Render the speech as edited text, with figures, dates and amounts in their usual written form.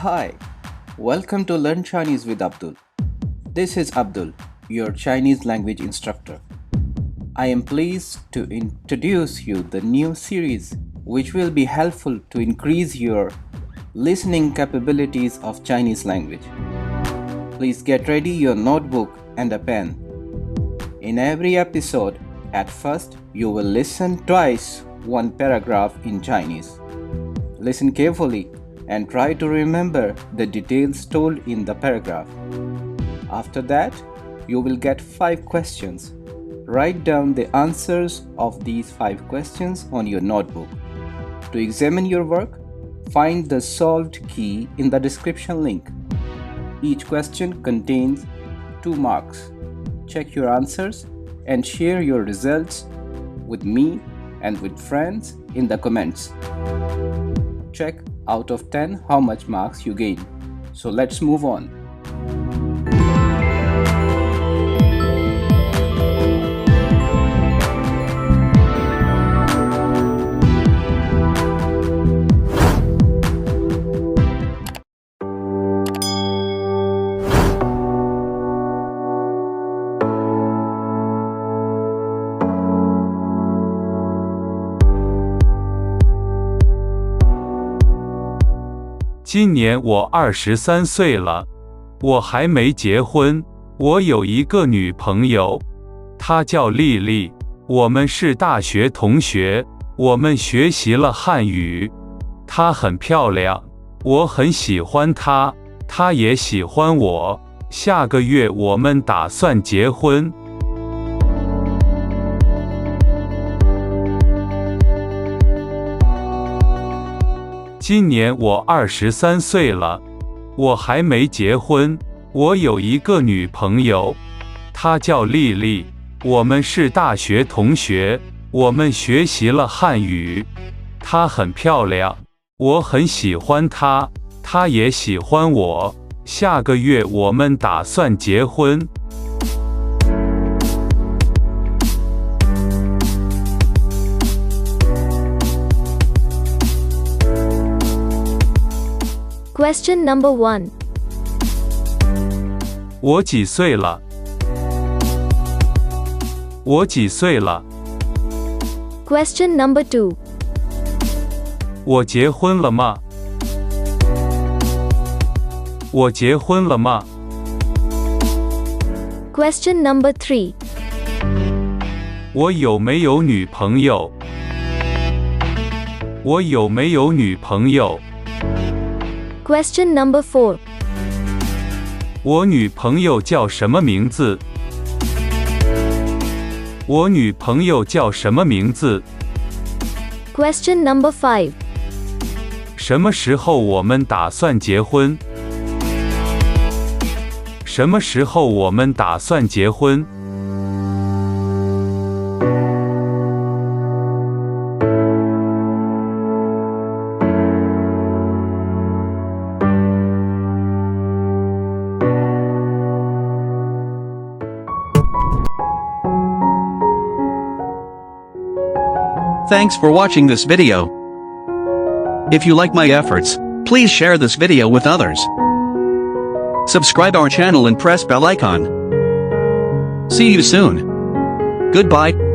Hi, welcome to Learn Chinese with Abdul. This is Abdul, your Chinese language instructor. I am pleased to introduce you the new series which will be helpful to increase your listening capabilities of Chinese language. Please get ready your notebook and a pen. In every episode, at first you will listen twice one paragraph in Chinese. Listen carefully and try to remember the details told in the paragraph. After that, you will get 5 questions. Write down the answers of these 5 questions on your notebook. To examine your work, find the solved key in the description link. Each question contains 2 marks. Check your answers and share your results with me and with friends in the comments. Check out of 10 how much marks you gain. So let's move on.今年我23岁了，我还没结婚。我有一个女朋友，她叫丽丽，我们是大学同学，我们学习了汉语。她很漂亮，我很喜欢她，她也喜欢我。下个月我们打算结婚。今年我23岁了，我还没结婚。我有一个女朋友，她叫丽丽，我们是大学同学，我们学习了汉语。她很漂亮，我很喜欢她，她也喜欢我。下个月我们打算结婚。Question number 1. 我几岁了？我几岁了？ Question number 2. 我结婚了吗？我结婚了吗？ Question number 3. 我有没有女朋友？我有没有女朋友？ Question number 4. 我女朋友叫什么名字？我女朋友叫什么名字？ Question number 5. 什么时候我们打算结婚？什么时候我们打算结婚？ Thanks for watching this video. If you like my efforts, please share this video with others. Subscribe our channel and press bell icon. See you soon. Goodbye.